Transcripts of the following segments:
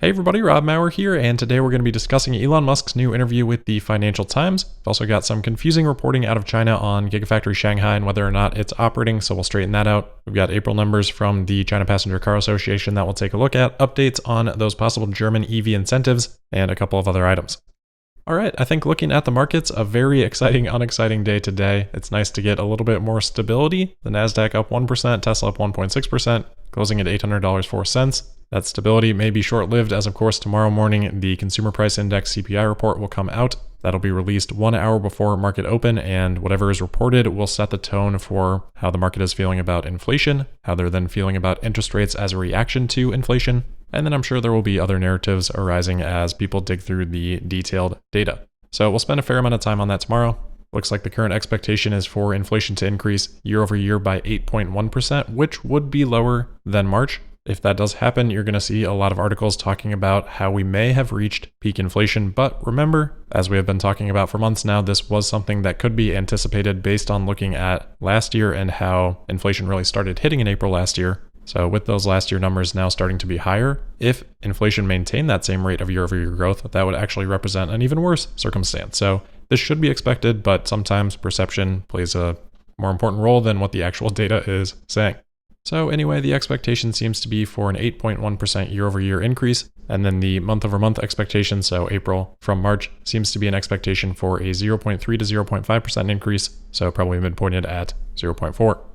Hey everybody, Rob Maurer here, and today we're going to be discussing Elon Musk's new interview with the Financial Times. We've also got some confusing reporting out of China on Gigafactory Shanghai and whether or not it's operating, so we'll straighten that out. We've got April numbers from the China Passenger Car Association that we'll take a look at, updates on those possible German EV incentives, and a couple of other items. All right, I think looking at the markets, a very exciting, unexciting day today. It's nice to get a little bit more stability. The Nasdaq up 1%, Tesla up 1.6%, closing at $800.04. That stability may be short-lived as, of course, tomorrow morning the Consumer Price Index CPI report will come out. That'll be released 1 hour before market open, and whatever is reported will set the tone for how the market is feeling about inflation, how they're then feeling about interest rates as a reaction to inflation, and then I'm sure there will be other narratives arising as people dig through the detailed data. So we'll spend a fair amount of time on that tomorrow. Looks like the current expectation is for inflation to increase year over year by 8.1%, which would be lower than March. If that does happen, you're going to see a lot of articles talking about how we may have reached peak inflation. But remember, as we have been talking about for months now, this was something that could be anticipated based on looking at last year and how inflation really started hitting in April last year. So with those last year numbers now starting to be higher, if inflation maintained that same rate of year-over-year growth, that would actually represent an even worse circumstance. So this should be expected, but sometimes perception plays a more important role than what the actual data is saying. So anyway, the expectation seems to be for an 8.1% year-over-year increase, and then the month-over-month expectation, so April from March, seems to be an expectation for a 0.3 to 0.5% increase, so probably midpointed at 0.4. All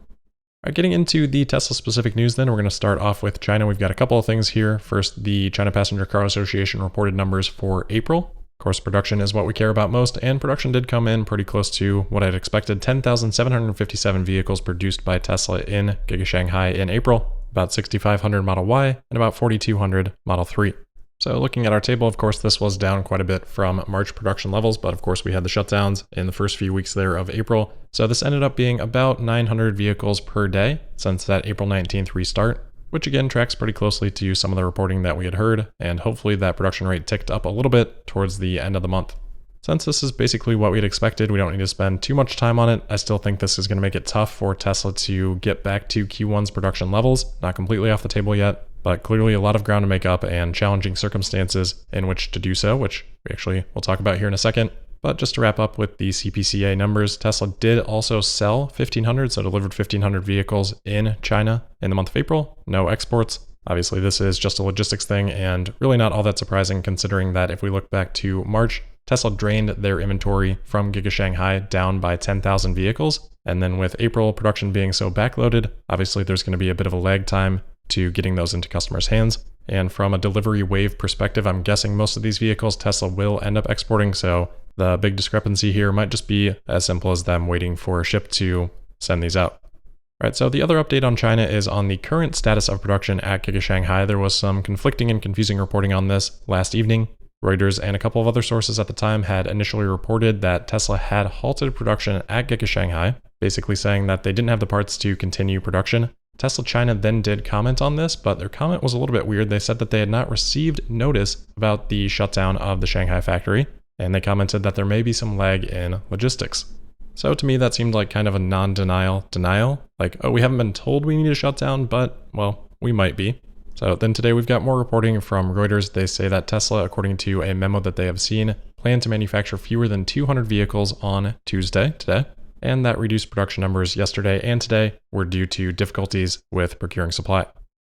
right, getting into the Tesla-specific news then, we're going to start off with China. We've got a couple of things here. First, the China Passenger Car Association reported numbers for April. Of course, production is what we care about most, and production did come in pretty close to what I'd expected. 10,757 vehicles produced by Tesla in Giga Shanghai in April, about 6,500 Model Y, and about 4,200 Model 3. So looking at our table, of course, this was down quite a bit from March production levels, but of course we had the shutdowns in the first few weeks there of April. So this ended up being about 900 vehicles per day since that April 19th restart, which again tracks pretty closely to some of the reporting that we had heard, and hopefully that production rate ticked up a little bit towards the end of the month. Since this is basically what we'd expected, we don't need to spend too much time on it. I still think this is going to make it tough for Tesla to get back to Q1's production levels, not completely off the table yet, but clearly a lot of ground to make up and challenging circumstances in which to do so, which we actually will talk about here in a second. But just to wrap up with the CPCA numbers, Tesla did also sell 1,500, so delivered 1,500 vehicles in China in the month of April. No exports. Obviously, this is just a logistics thing and really not all that surprising considering that if we look back to March, Tesla drained their inventory from Giga Shanghai down by 10,000 vehicles. And then with April production being so backloaded, obviously there's going to be a bit of a lag time to getting those into customers' hands. And from a delivery wave perspective, I'm guessing most of these vehicles Tesla will end up exporting, so the big discrepancy here might just be as simple as them waiting for a ship to send these out. All right, so the other update on China is on the current status of production at Giga Shanghai. There was some conflicting and confusing reporting on this last evening. Reuters and a couple of other sources at the time had initially reported that Tesla had halted production at Giga Shanghai, basically saying that they didn't have the parts to continue production. Tesla China then did comment on this, but their comment was a little bit weird. They said that they had not received notice about the shutdown of the Shanghai factory, and they commented that there may be some lag in logistics. So to me, that seemed like kind of a non-denial denial. Like, oh, we haven't been told we need to shut down, but, well, we might be. So then today we've got more reporting from Reuters. They say that Tesla, according to a memo that they have seen, planned to manufacture fewer than 200 vehicles on Tuesday, today, and that reduced production numbers yesterday and today were due to difficulties with procuring supply.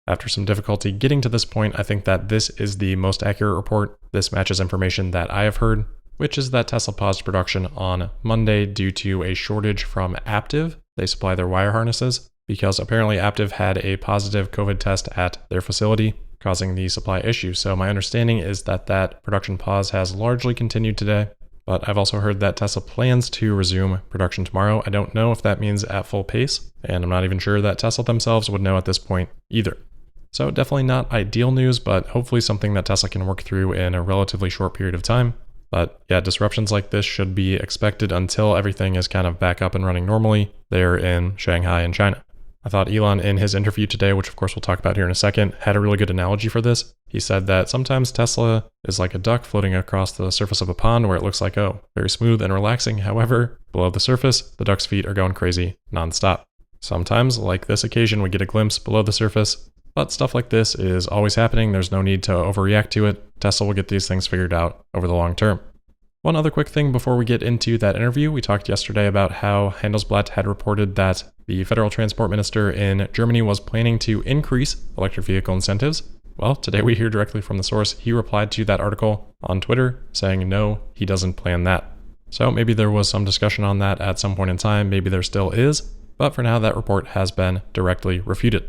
After some difficulty getting to this point, I think that this is the most accurate report. This matches information that I have heard, which is that Tesla paused production on Monday due to a shortage from Aptiv. They supply their wire harnesses because apparently Aptiv had a positive COVID test at their facility, causing the supply issue. So my understanding is that that production pause has largely continued today, but I've also heard that Tesla plans to resume production tomorrow. I don't know if that means at full pace, and I'm not even sure that Tesla themselves would know at this point either. So definitely not ideal news, but hopefully something that Tesla can work through in a relatively short period of time. But yeah, disruptions like this should be expected until everything is kind of back up and running normally there in Shanghai and China. I thought Elon in his interview today, which of course we'll talk about here in a second, had a really good analogy for this. He said that sometimes Tesla is like a duck floating across the surface of a pond where it looks like, oh, very smooth and relaxing. However, below the surface, the duck's feet are going crazy nonstop. Sometimes, like this occasion, we get a glimpse below the surface But stuff like this is always happening. There's no need to overreact to it. Tesla will get these things figured out over the long term. One other quick thing before we get into that interview, we talked yesterday about how Handelsblatt had reported that the federal transport minister in Germany was planning to increase electric vehicle incentives. Well, today we hear directly from the source. He replied to that article on Twitter saying no, he doesn't plan that. So maybe there was some discussion on that at some point in time, maybe there still is, but for now that report has been directly refuted.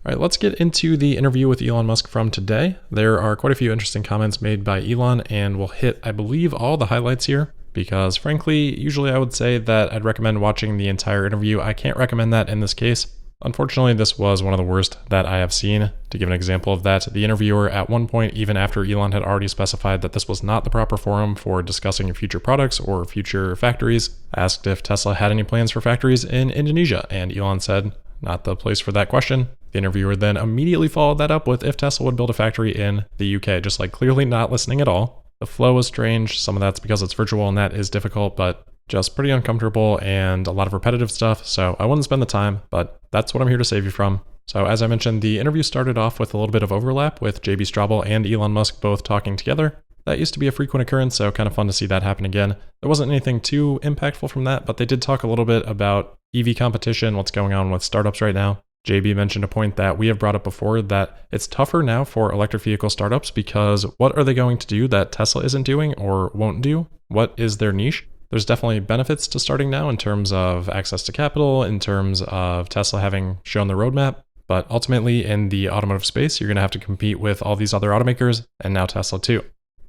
All right, let's get into the interview with Elon Musk from today. There are quite a few interesting comments made by Elon, and we'll hit, I believe, all the highlights here, because frankly, usually I would say that I'd recommend watching the entire interview. I can't recommend that in this case. Unfortunately, this was one of the worst that I have seen. To give an example of that, the interviewer at one point, even after Elon had already specified that this was not the proper forum for discussing future products or future factories, asked if Tesla had any plans for factories in Indonesia, and Elon said, not the place for that question. The interviewer then immediately followed that up with if Tesla would build a factory in the UK, just like clearly not listening at all. The flow is strange. Some of that's because it's virtual and that is difficult, but just pretty uncomfortable and a lot of repetitive stuff. So I wouldn't spend the time, but that's what I'm here to save you from. So as I mentioned, the interview started off with a little bit of overlap with JB Straubel and Elon Musk both talking together. That used to be a frequent occurrence, so kind of fun to see that happen again. There wasn't anything too impactful from that, but they did talk a little bit about EV competition, what's going on with startups right now. JB mentioned a point that we have brought up before, that it's tougher now for electric vehicle startups because what are they going to do that Tesla isn't doing or won't do? What is their niche? There's definitely benefits to starting now in terms of access to capital, in terms of Tesla having shown the roadmap. But ultimately in the automotive space, you're going to have to compete with all these other automakers and now Tesla too.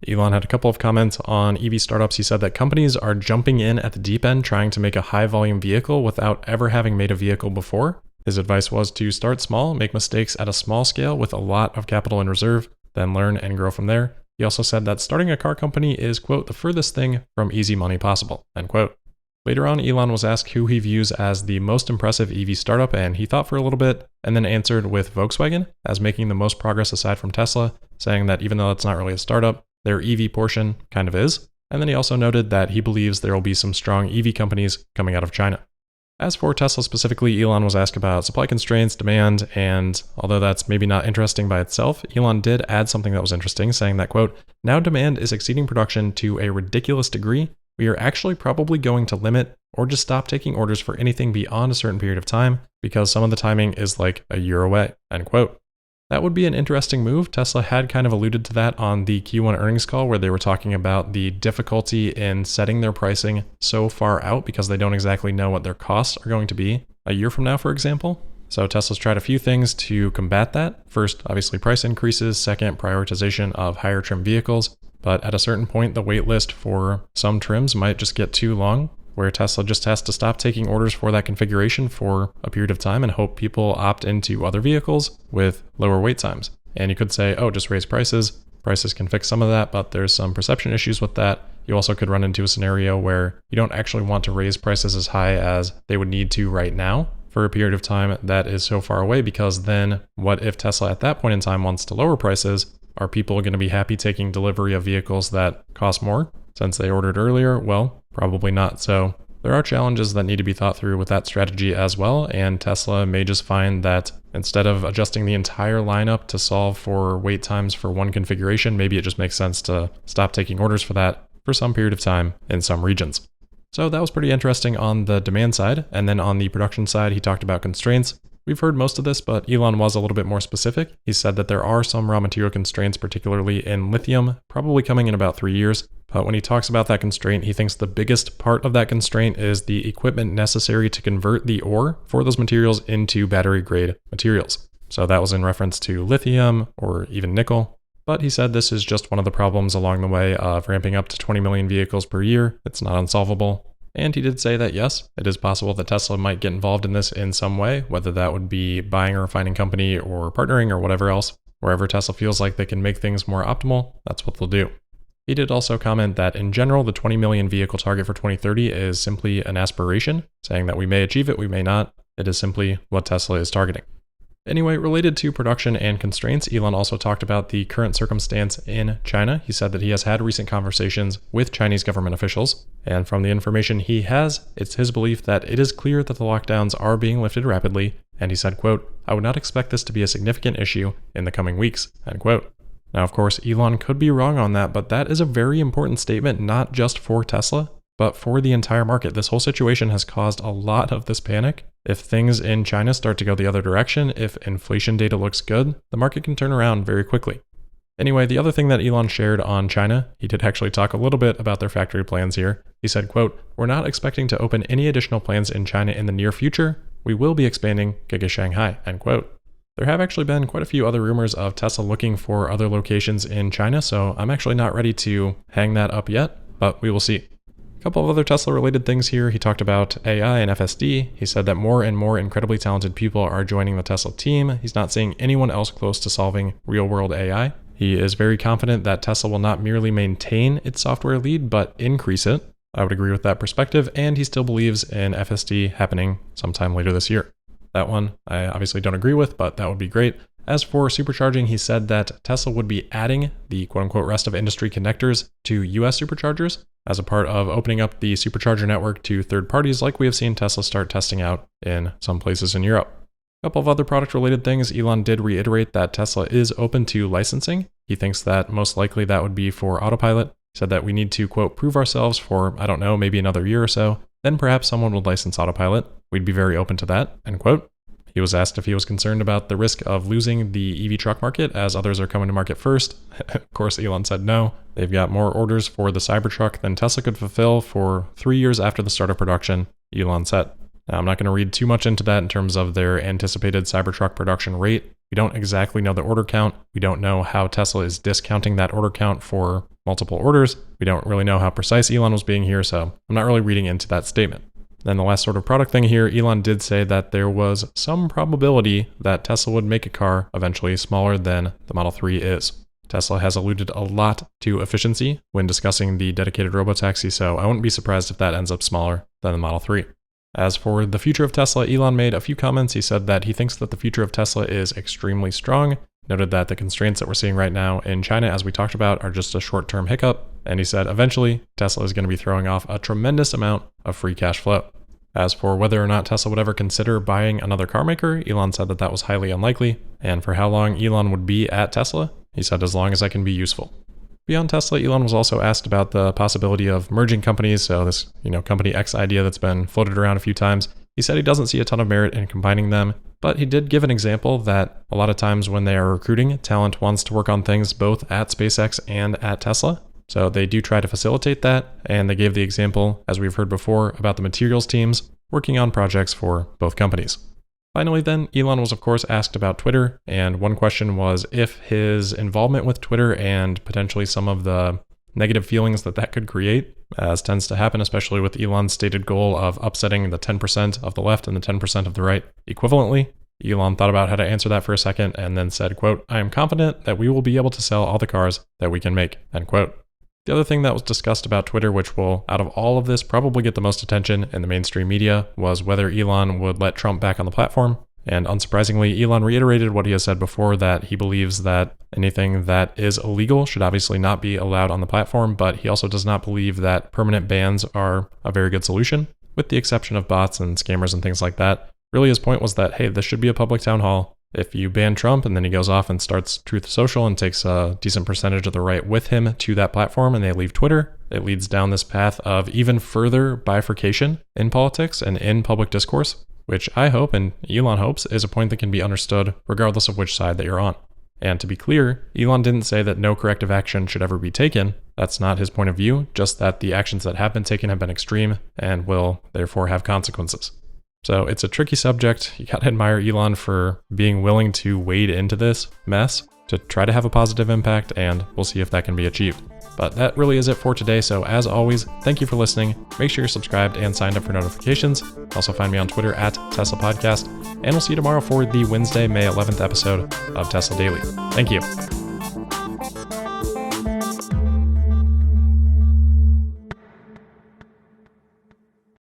Elon had a couple of comments on EV startups. He said that companies are jumping in at the deep end trying to make a high volume vehicle without ever having made a vehicle before. His advice was to start small, make mistakes at a small scale with a lot of capital in reserve, then learn and grow from there. He also said that starting a car company is, quote, the furthest thing from easy money possible, end quote. Later on, Elon was asked who he views as the most impressive EV startup, and he thought for a little bit and then answered with Volkswagen as making the most progress aside from Tesla, saying that even though it's not really a startup, their EV portion kind of is. And then he also noted that he believes there will be some strong EV companies coming out of China. As for Tesla specifically, Elon was asked about supply constraints, demand, and although that's maybe not interesting by itself, Elon did add something that was interesting, saying that, quote, now demand is exceeding production to a ridiculous degree. We are actually probably going to limit or just stop taking orders for anything beyond a certain period of time because some of the timing is like a year away, end quote. That would be an interesting move. Tesla had kind of alluded to that on the Q1 earnings call where they were talking about the difficulty in setting their pricing so far out because they don't exactly know what their costs are going to be a year from now, for example. So Tesla's tried a few things to combat that. First, obviously price increases. Second, prioritization of higher trim vehicles. But at a certain point, the wait list for some trims might just get too long, where Tesla just has to stop taking orders for that configuration for a period of time and hope people opt into other vehicles with lower wait times. And you could say, oh, just raise prices. Prices can fix some of that, but there's some perception issues with that. You also could run into a scenario where you don't actually want to raise prices as high as they would need to right now for a period of time that is so far away, because then what if Tesla at that point in time wants to lower prices? Are people going to be happy taking delivery of vehicles that cost more since they ordered earlier? Well, probably not. So there are challenges that need to be thought through with that strategy as well. And Tesla may just find that instead of adjusting the entire lineup to solve for wait times for one configuration, maybe it just makes sense to stop taking orders for that for some period of time in some regions. So that was pretty interesting on the demand side. And then on the production side, he talked about constraints. We've heard most of this, but Elon was a little bit more specific. He said that there are some raw material constraints, particularly in lithium, probably coming in about 3 years. But when he talks about that constraint, he thinks the biggest part of that constraint is the equipment necessary to convert the ore for those materials into battery-grade materials. So that was in reference to lithium or even nickel. But he said this is just one of the problems along the way of ramping up to 20 million vehicles per year. It's not unsolvable. And he did say that, yes, it is possible that Tesla might get involved in this in some way, whether that would be buying a refining company or partnering or whatever else. Wherever Tesla feels like they can make things more optimal, that's what they'll do. He did also comment that in general, the 20 million vehicle target for 2030 is simply an aspiration, saying that we may achieve it, we may not. It is simply what Tesla is targeting. Anyway, related to production and constraints, Elon also talked about the current circumstance in China. He said that he has had recent conversations with Chinese government officials, and from the information he has, it's his belief that it is clear that the lockdowns are being lifted rapidly, and he said, quote, "I would not expect this to be a significant issue in the coming weeks," end quote. Now, of course, Elon could be wrong on that, but that is a very important statement, not just for Tesla, but for the entire market. This whole situation has caused a lot of this panic. If things in China start to go the other direction, if inflation data looks good, the market can turn around very quickly. Anyway, the other thing that Elon shared on China, he did actually talk a little bit about their factory plans here. He said, quote, "We're not expecting to open any additional plants in China in the near future. We will be expanding Giga Shanghai," end quote. There have actually been quite a few other rumors of Tesla looking for other locations in China, so I'm actually not ready to hang that up yet, but we will see. A couple of other Tesla-related things here. He talked about AI and FSD. He said that more and more incredibly talented people are joining the Tesla team. He's not seeing anyone else close to solving real-world AI. He is very confident that Tesla will not merely maintain its software lead, but increase it. I would agree with that perspective, and he still believes in FSD happening sometime later this year. That one I obviously don't agree with, but that would be great. As for supercharging, he said that Tesla would be adding the quote-unquote rest of industry connectors to US superchargers as a part of opening up the supercharger network to third parties like we have seen Tesla start testing out in some places in Europe. A couple of other product-related things. Elon did reiterate that Tesla is open to licensing. He thinks that most likely that would be for autopilot. He said that we need to, quote, "prove ourselves for, I don't know, maybe another year or so. Then perhaps someone would license autopilot. We'd be very open to that," end quote. He was asked if he was concerned about the risk of losing the EV truck market as others are coming to market first. Of course, Elon said no. They've got more orders for the Cybertruck than Tesla could fulfill for 3 years after the start of production, Elon said. Now, I'm not going to read too much into that in terms of their anticipated Cybertruck production rate. We don't exactly know the order count. We don't know how Tesla is discounting that order count for multiple orders. We don't really know how precise Elon was being here, so I'm not really reading into that statement. Then the last sort of product thing here, Elon did say that there was some probability that Tesla would make a car eventually smaller than the Model 3 is. Tesla has alluded a lot to efficiency when discussing the dedicated robotaxi, so I wouldn't be surprised if that ends up smaller than the Model 3. As for the future of Tesla, Elon made a few comments. He said that he thinks that the future of Tesla is extremely strong, noted that the constraints that we're seeing right now in China, as we talked about, are just a short-term hiccup, and he said eventually Tesla is going to be throwing off a tremendous amount of free cash flow. As for whether or not Tesla would ever consider buying another car maker, Elon said that that was highly unlikely, and for how long Elon would be at Tesla, he said as long as I can be useful. Beyond Tesla, Elon was also asked about the possibility of merging companies, so this, Company X idea that's been floated around a few times. He said he doesn't see a ton of merit in combining them, but he did give an example that a lot of times when they are recruiting, talent wants to work on things both at SpaceX and at Tesla. So they do try to facilitate that, and they gave the example, as we've heard before, about the materials teams working on projects for both companies. Finally then, Elon was of course asked about Twitter, and one question was if his involvement with Twitter and potentially some of the negative feelings that could create, as tends to happen, especially with Elon's stated goal of upsetting the 10% of the left and the 10% of the right equivalently. Elon thought about how to answer that for a second and then said, quote, "I am confident that we will be able to sell all the cars that we can make," end quote. The other thing that was discussed about Twitter, which will, out of all of this, probably get the most attention in the mainstream media, was whether Elon would let Trump back on the platform. And unsurprisingly, Elon reiterated what he has said before, that he believes that anything that is illegal should obviously not be allowed on the platform, but he also does not believe that permanent bans are a very good solution, with the exception of bots and scammers and things like that. Really, his point was that, hey, this should be a public town hall. If you ban Trump and then he goes off and starts Truth Social and takes a decent percentage of the right with him to that platform and they leave Twitter, it leads down this path of even further bifurcation in politics and in public discourse, which I hope, and Elon hopes, is a point that can be understood regardless of which side that you're on. And to be clear, Elon didn't say that no corrective action should ever be taken. That's not his point of view, just that the actions that have been taken have been extreme and will therefore have consequences. So it's a tricky subject. You gotta admire Elon for being willing to wade into this mess to try to have a positive impact, and we'll see if that can be achieved. But that really is it for today. So as always, thank you for listening. Make sure you're subscribed and signed up for notifications. Also find me on Twitter at Tesla Podcast, and we'll see you tomorrow for the Wednesday, May 11th episode of Tesla Daily. Thank you.